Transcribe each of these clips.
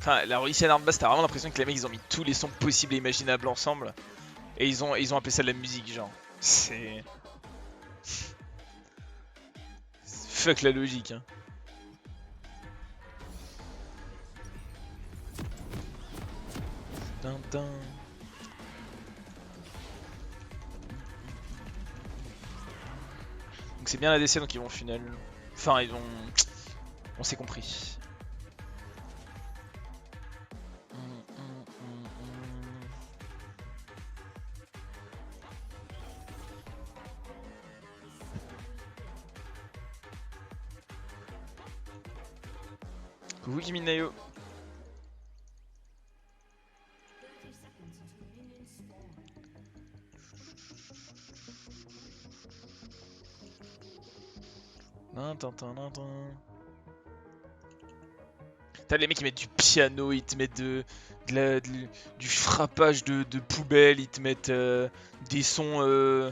Enfin, la Odyssey Hardbass, t'as vraiment l'impression que les mecs ils ont mis tous les sons possibles et imaginables ensemble. Et ils ont appelé ça de la musique, genre. C'est. Fuck la logique, hein. Tintin. Donc c'est bien la DC, donc ils vont final. Enfin, ils vont. On s'est compris. Coucou Kiminayo. T'as les mecs qui mettent du piano, ils te mettent du frappage de poubelle, ils te mettent des sons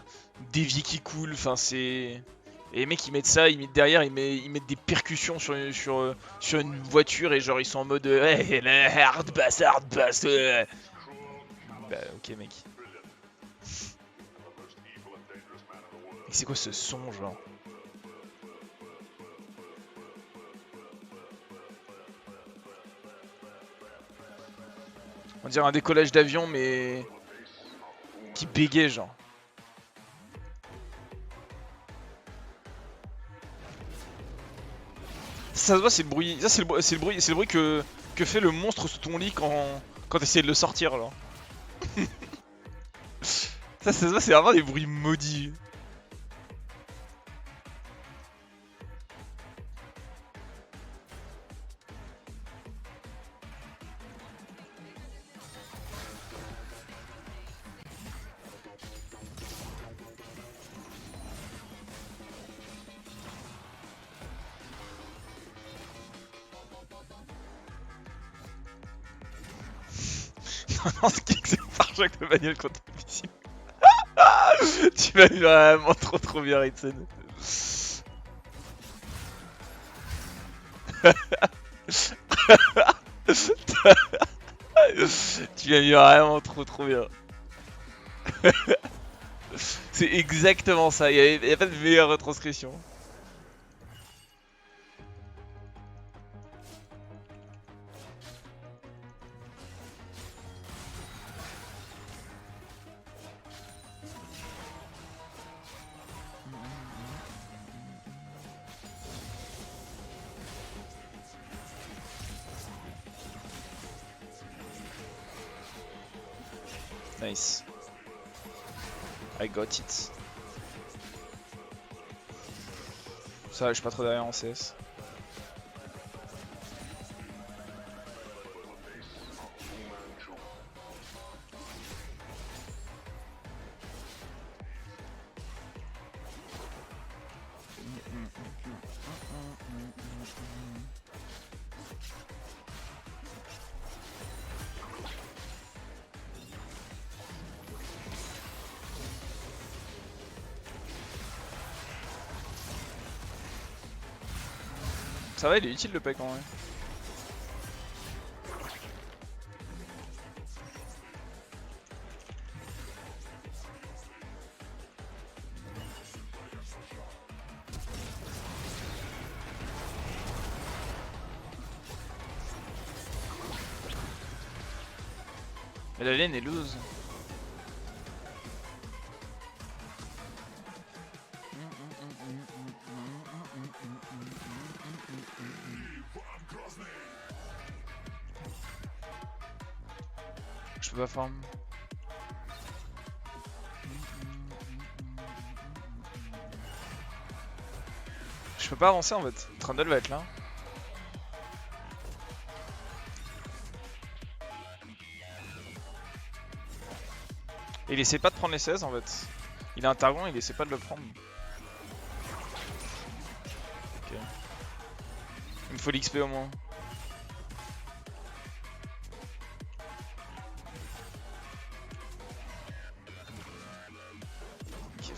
d'évier qui coulent, enfin c'est... Et les mecs ils mettent ça, ils mettent derrière, ils mettent des percussions sur une voiture et genre ils sont en mode hey, hard bass, Bah ok mec. Et c'est quoi ce son genre? On dirait un décollage d'avion mais... qui bégaye genre. Ça se voit, c'est le bruit. Ça, c'est le bruit que fait le monstre sous ton lit quand t'essayes de le sortir, alors. Ça se voit, c'est vraiment des bruits maudits. Non, ce kick, c'est par choc de bagnole contre le missile. Tu m'as mis vraiment trop bien, Ritson. Tu m'as mis vraiment trop bien. C'est exactement ça, y a pas de meilleure retranscription. Nice. I got it. Ça, je suis pas trop derrière en CS. Ça va, il est utile le pack en vrai. Mais la lane est loose. Je peux pas farm. Je peux pas avancer en fait. Trundle va être là. Et il essaie pas de prendre les 16 en fait. Il a un Targon, il essaie pas de le prendre. Ok. Il me faut l'XP au moins.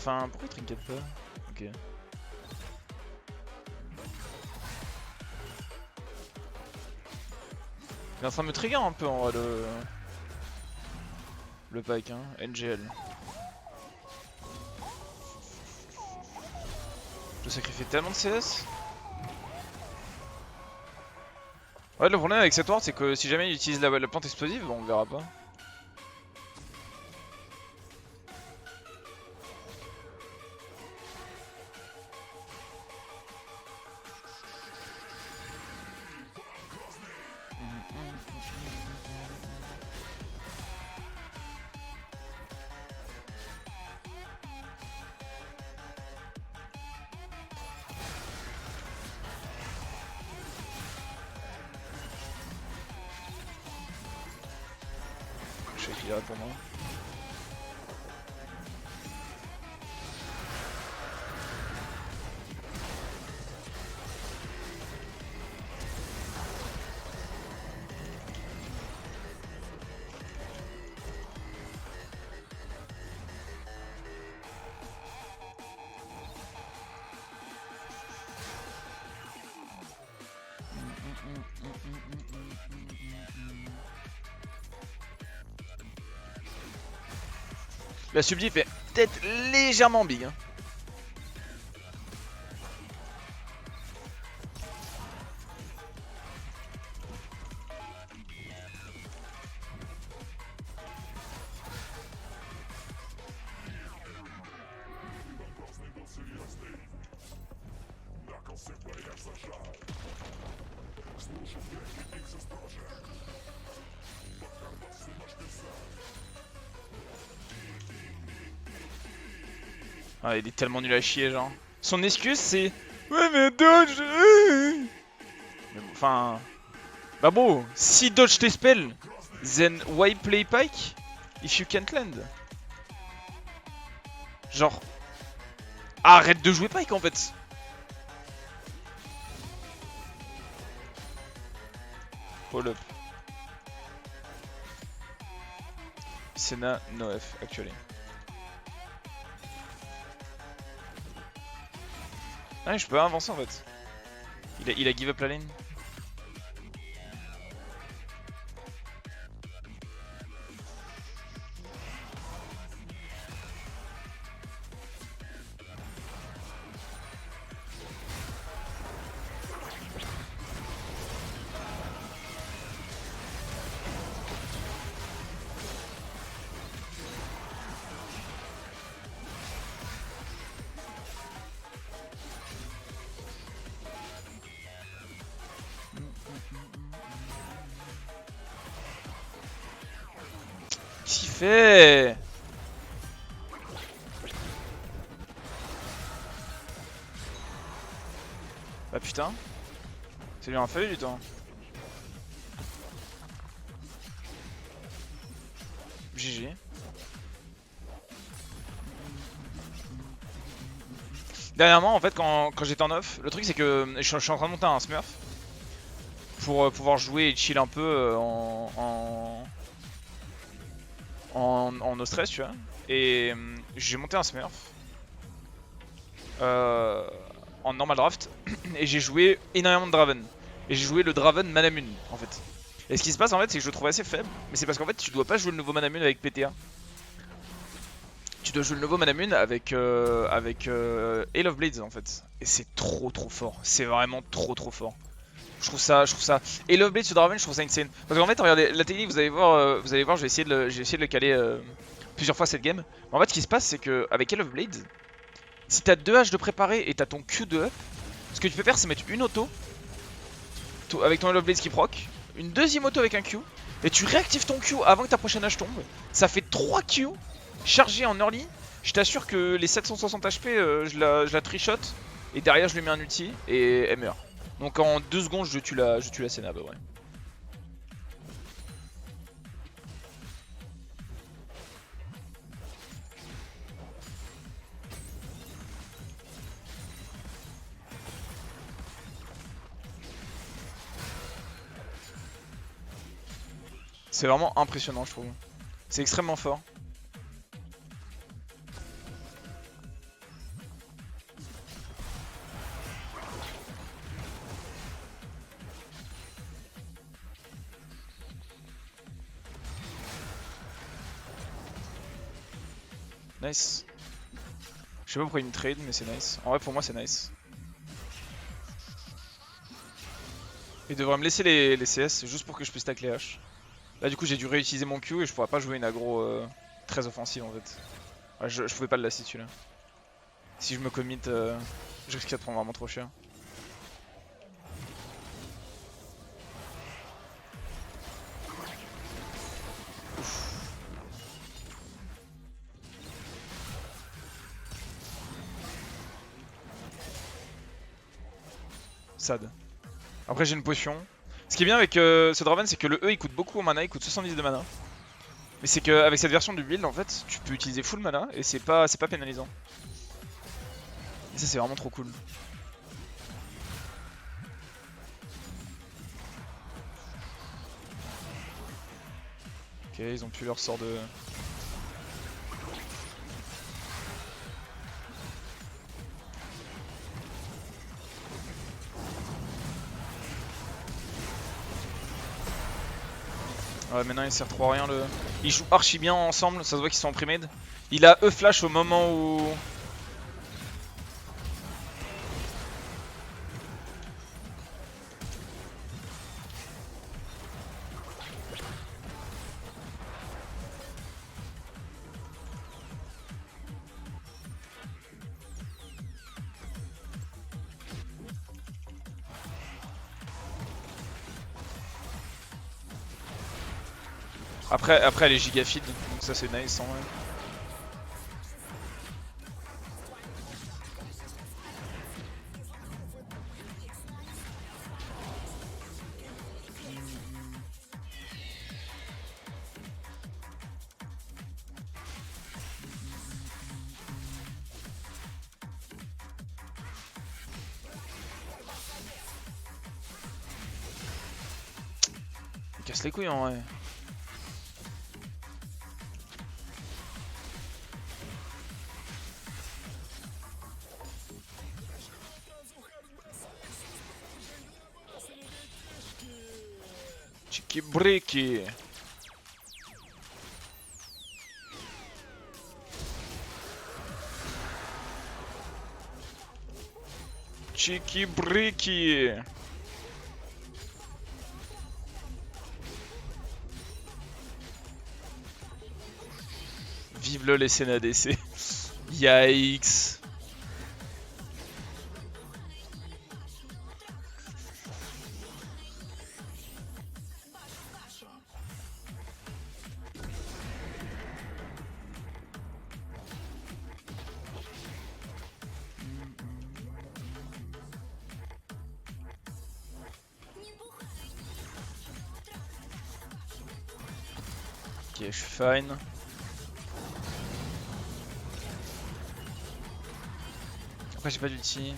Enfin, pourquoi il trinket pas? Ok. Il est en train de me trigger un peu en vrai le pack hein, NGL. Je sacrifie tellement de CS. Ouais, le problème avec cette ward c'est que si jamais il utilise la plante explosive, on verra pas. Je sais qu'il irait pour moi. La subdiff est peut-être légèrement big. Hein. Ah, il est tellement nul à chier, genre. Son excuse, c'est ouais, mais dodge. Mais bon, enfin. Bah bon, si dodge tes spells, then why play Pike if you can't land? Genre. Arrête de jouer Pike en fait. Hold up. Senna, no F, actually. Ah, je peux pas avancer en fait. Il a give up la lane. Qu'est-ce qu'il fait? Bah putain. Ça lui en a fallu du temps. GG. Dernièrement, en fait, quand j'étais en off, le truc c'est que je suis en train de monter un smurf pour pouvoir jouer et chill un peu en no stress, tu vois. Et j'ai monté un smurf en normal draft et j'ai joué énormément de Draven. Et j'ai joué le Draven Manamune en fait. Et ce qui se passe en fait, c'est que je le trouve assez faible, mais c'est parce qu'en fait, tu dois pas jouer le nouveau Manamune avec PTA. Tu dois jouer le nouveau Manamune avec Hail of Blades en fait. Et c'est trop fort. C'est vraiment trop fort. Je trouve ça. Hail of Blades sur Draven, je trouve ça insane. Parce qu'en fait, regardez la technique, vous allez voir, je vais essayer de le caler plusieurs fois cette game. Mais en fait, ce qui se passe, c'est que avec Hail of Blades, si t'as 2 H de préparé et t'as ton Q de up, ce que tu peux faire, c'est mettre une auto avec ton Hail of Blades qui proc, une deuxième auto avec un Q, et tu réactives ton Q avant que ta prochaine H tombe. Ça fait 3 Q chargés en early. Je t'assure que les 760 HP, je la trichote, et derrière je lui mets un ulti, et elle meurt. Donc en 2 secondes, je tue la Senna à peu près. C'est vraiment impressionnant, je trouve. C'est extrêmement fort. Nice. Je sais pas pourquoi il me trade, mais c'est nice. En vrai, pour moi, c'est nice. Il devrait me laisser les CS juste pour que je puisse stack les haches. Là, du coup, j'ai dû réutiliser mon Q et je pourrais pas jouer une aggro très offensive en fait. Ouais, je pouvais pas le lasser celui-là. Si je me commit, je risque de prendre vraiment trop cher. Sad. Après j'ai une potion. Ce qui est bien avec ce Draven, c'est que le E il coûte beaucoup en mana, il coûte 70 de mana. Mais c'est qu'avec cette version du build en fait, tu peux utiliser full mana et c'est pas pénalisant. Et ça c'est vraiment trop cool. Ok, ils ont plus leur sort de... Ouais, maintenant il sert trop à rien le... Ils jouent archi bien ensemble, ça se voit qu'ils sont en pre-made. Il a E-flash au moment où... Après elle est giga feed, donc ça c'est nice en vrai. Il casse les couilles en vrai. Chiki bricky. Chiki bricky. Vive LoL et SN ADC. Yikes. Ok, je suis fine. Après j'ai pas d'ulti.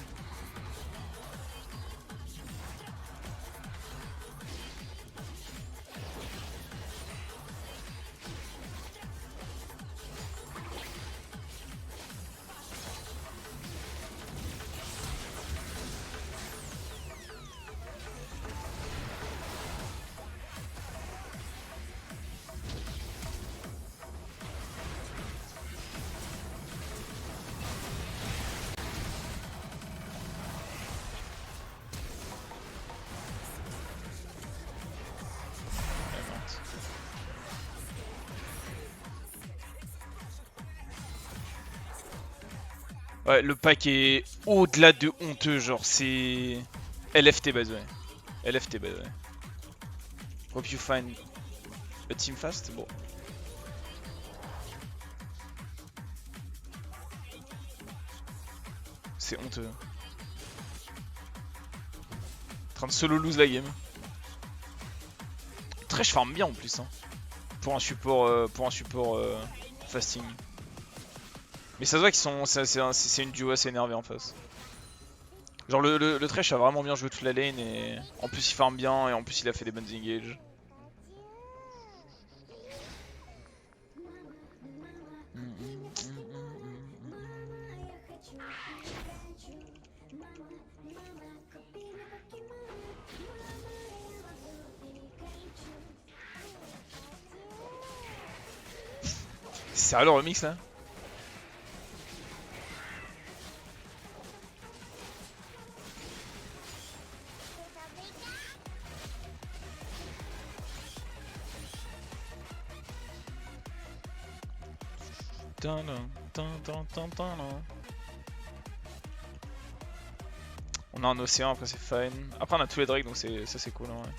Ouais, le pack est au-delà de honteux, genre c'est... LFT by the way. LFT by the way. Hope you find a team fast. Bon. C'est honteux. En train de solo lose la game. Très je farm bien en plus hein. Pour un support, fasting. Mais ça se voit qu'ils sont. C'est une duo assez énervée en face. Genre le Thresh a vraiment bien joué toute la lane et en plus il farm bien et en plus il a fait des bonnes engages. C'est sérieux le remix là? On a un océan, après c'est fine. Après on a tous les drakes donc ça c'est cool en vrai.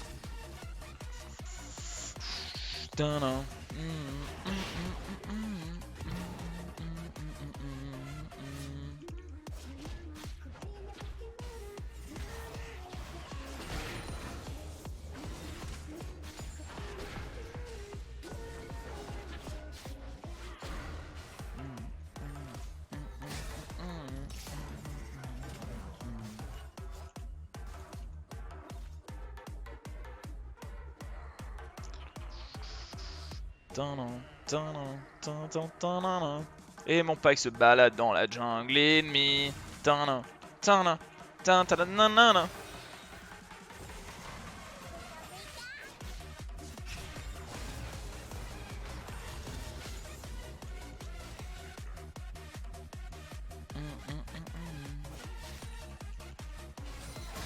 Et mon pack se balade dans la jungle ennemie.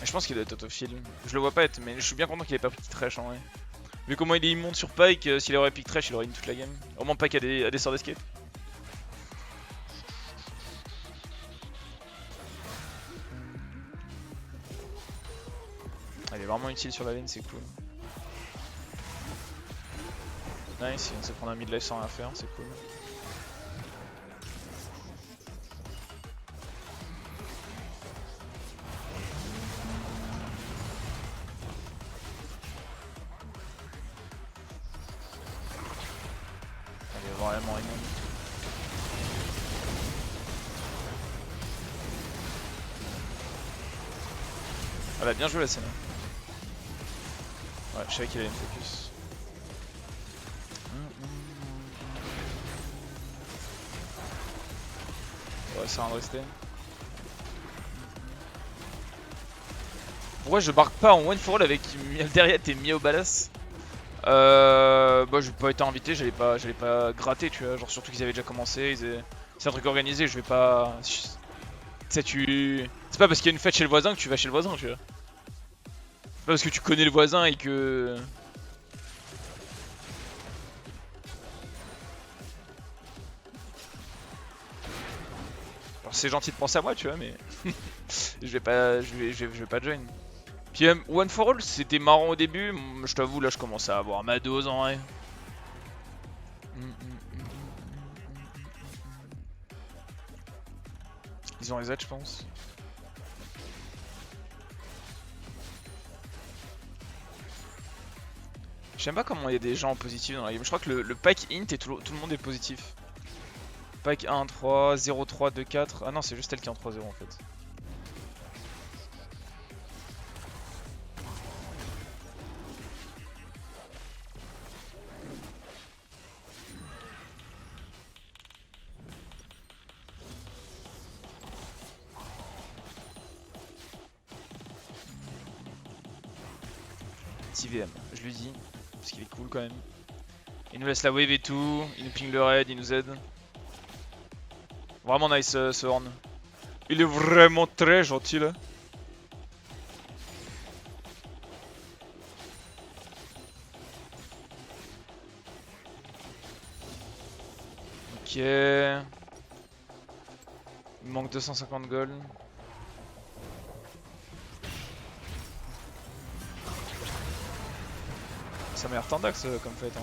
Je pense qu'il doit être autofill. Je le vois pas être, mais je suis bien content qu'il ait pas pris trash en vrai. Vu comment il est immonde sur Pike, s'il aurait pick trash, il aurait une toute la game. Au moins Pike a des sorts d'escape. Il est vraiment utile sur la lane, c'est cool. Nice, il vient de se prendre un mid life sans rien faire, c'est cool. Elle est vraiment énorme. Elle a bien joué la scène. Ouais, je savais qu'il allait me focus. Ouais, c'est un de rester. Pourquoi je barque pas en one for all avec derrière t'es mis au balasse? Bah j'ai pas été invité, j'allais pas gratter, tu vois, genre surtout qu'ils avaient déjà commencé, c'est un truc organisé, je vais pas... Tu sais, c'est pas parce qu'il y a une fête chez le voisin que tu vas chez le voisin, tu vois. C'est pas parce que tu connais le voisin et que... Alors c'est gentil de penser à moi, tu vois, mais... je vais pas join. Puis One for All c'était marrant au début, je t'avoue là je commençais à avoir ma dose en vrai. Ils ont les aides je pense. Je sais pas comment il y a des gens positifs dans la game, je crois que le pack int et tout le monde est positif. Pack 1, 3, 0, 3, 2, 4, ah non c'est juste elle qui est en 3-0 en fait. VM, je lui dis, parce qu'il est cool quand même. Il nous laisse la wave et tout, il nous ping le raid, il nous aide. Vraiment nice ce horn. Il est vraiment très gentil là. Ok. Il me manque 250 gold. Ça m'a l'air tendax comme fait hein.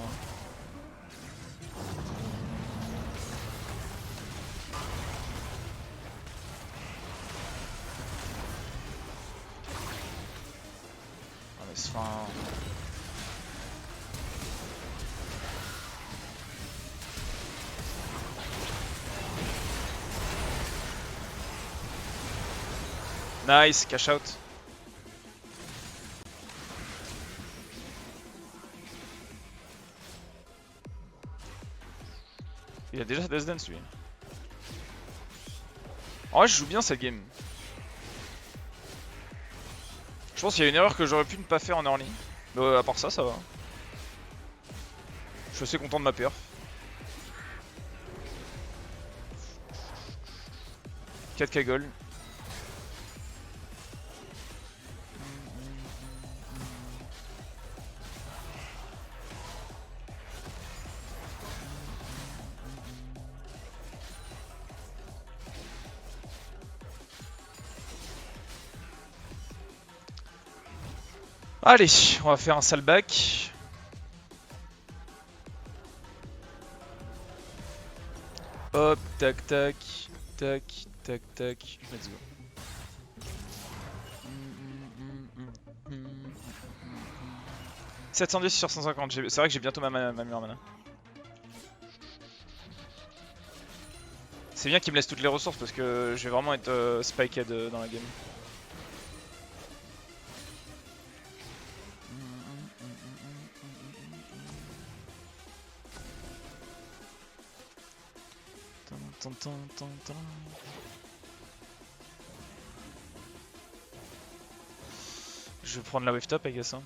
Ah mais c'est fin. Nice, cash out. Il a déjà sa Death Dance lui. En vrai je joue bien cette game. Je pense qu'il y a une erreur que j'aurais pu ne pas faire en early. Mais à part ça, ça va. Je suis assez content de ma perf. 4k gold. Allez, on va faire un sale back. Hop, tac tac, tac, tac tac, let's go. 710 sur 150, c'est vrai que j'ai bientôt ma meilleure mana. C'est bien qu'il me laisse toutes les ressources parce que je vais vraiment être spiked dans la game. Je vais prendre la wave top, I guess. Hein.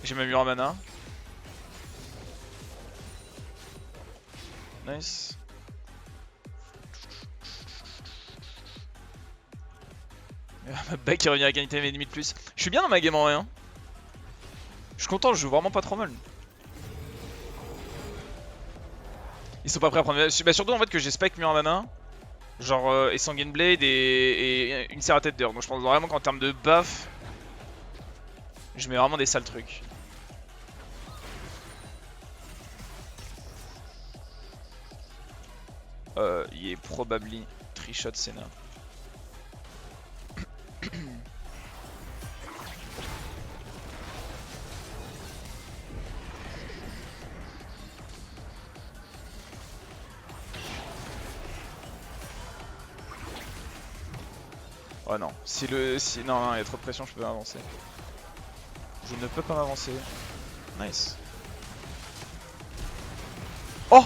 J'ai ma mur en mana. Nice. Ma back qui revient à égalité mes limites plus. Je suis bien dans ma game en vrai. Hein. Je suis content, je joue vraiment pas trop mal. Ils sont pas prêts à prendre. Bah, surtout en fait que j'ai spike mur en mana. Genre et Sanguine Blade et une serre à tête d'heure. Donc je pense vraiment qu'en termes de buff, je mets vraiment des sales trucs. Il est probably tri-shot Senna. Oh non, non, il y a trop de pression, je peux pas m'avancer. Je ne peux pas m'avancer. Nice. Oh!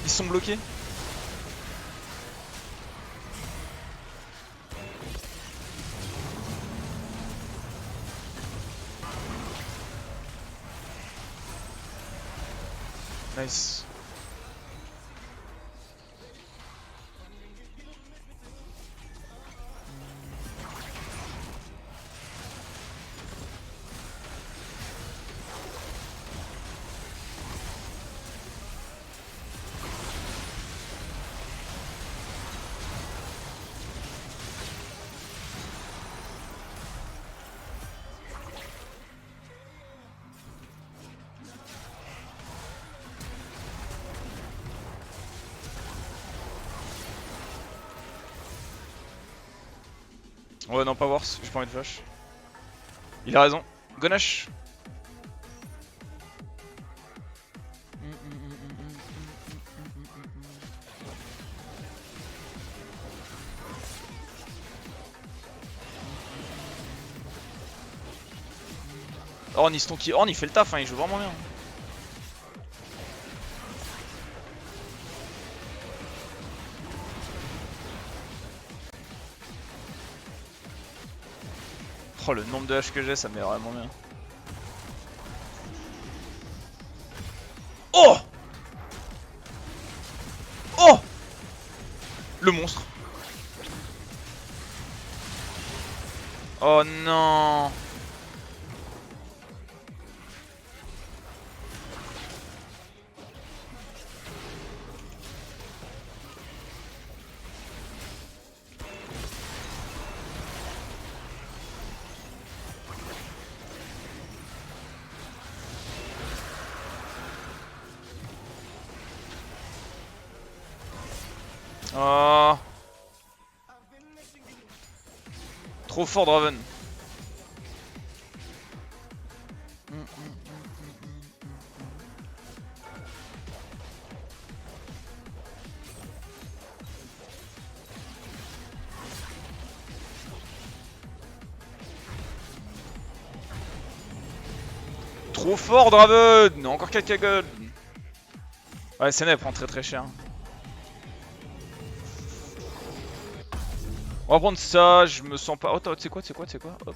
Ils sont bloqués. Nice. Ouais, non, pas worse, j'ai pas envie de flash. Il a raison. Gonache. Ornn, il fait le taf, hein, il joue vraiment bien. Oh, le nombre de H que j'ai, ça me met vraiment bien. Oh! Oh! Le monstre. Oh non! Oh! Trop fort Draven. Trop fort Draven. Encore 4K gold. Ouais, Senna elle prend très cher. On va prendre ça, je me sens pas... Oh, tu sais quoi, hop.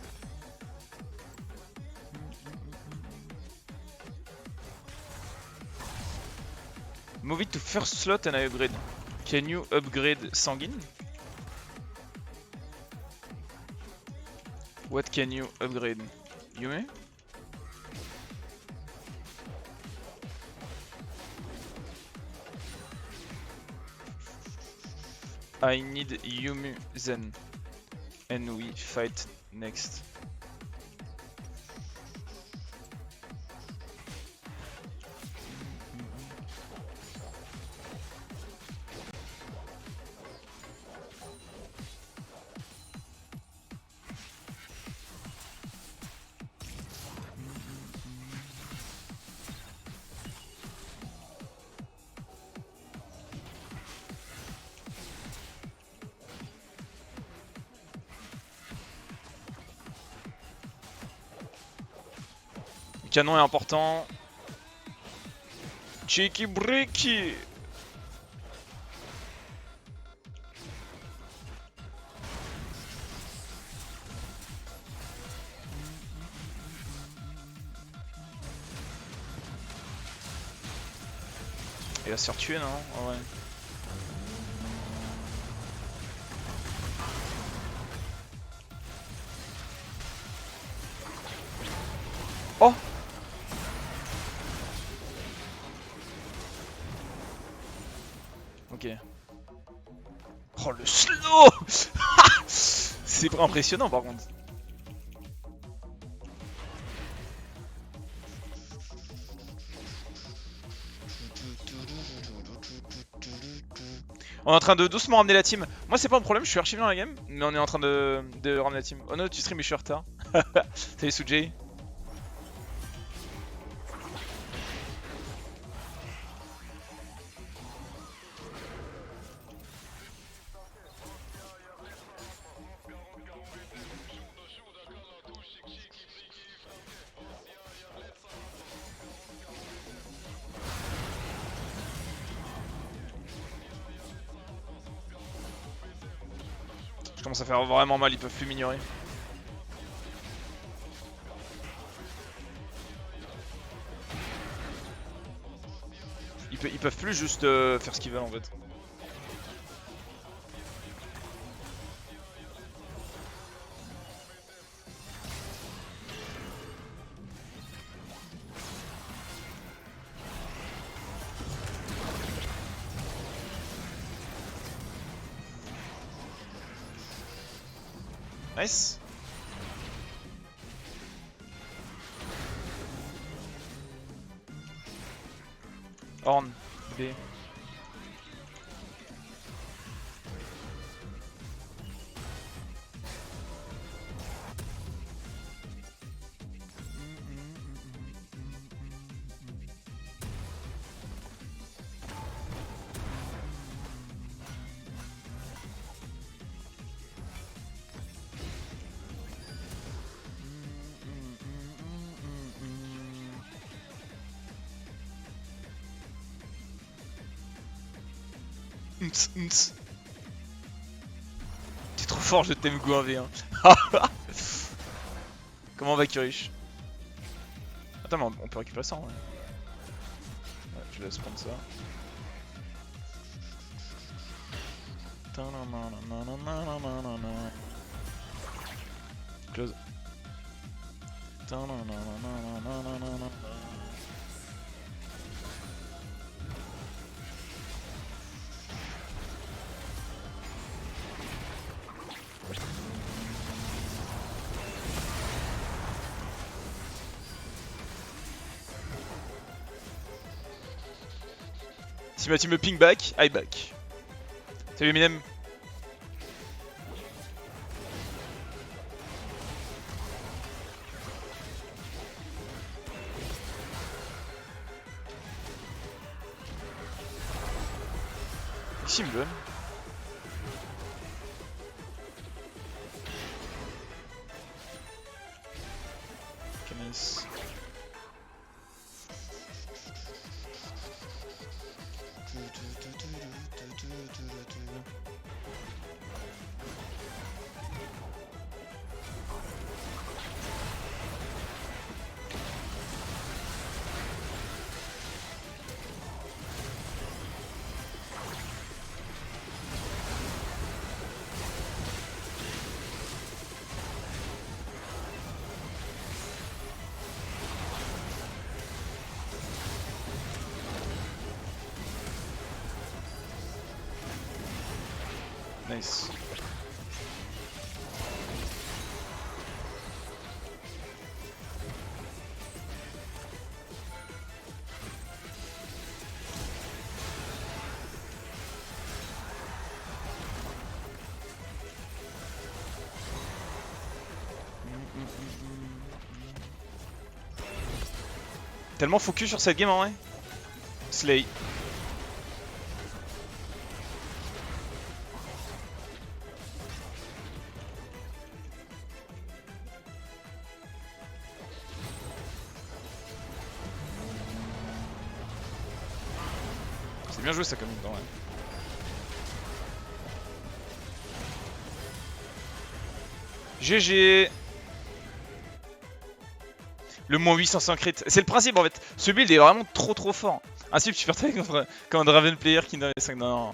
Move it to first slot and I upgrade. Can you upgrade Sanguine? What can you upgrade? Yume? I need Yumu Zen. And we fight next. Le canon est important. Cheeky breaky. Il va se faire tuer, non? Oh, ouais. Oh! Ok. Oh le slow. C'est pas impressionnant par contre. On est en train de doucement ramener la team. Moi c'est pas un problème, je suis archi bien dans la game, mais on est en train de ramener la team. Oh non, tu stream mais je suis en retard. Salut Sujay. Je commence à faire vraiment mal, ils peuvent plus m'ignorer. Ils peuvent plus juste faire ce qu'ils veulent en fait. Nice. Horn, B. T'es trop fort, je t'aime go 1v1. Comment va Kurish? Attends, mais on peut récupérer ça en vrai. Ouais, je laisse prendre ça. Close. Si ma team me ping back, I back. Salut Eminem. Ici il me donne. Canis. Nice. Tellement focus sur cette game en vrai. Slay. C'est bien joué ça comme temps, ouais. GG. Le moins 805 crit. C'est le principe en fait. Ce build est vraiment trop fort. Ainsi tu perds contre un Draven player qui n'a les 5. Non.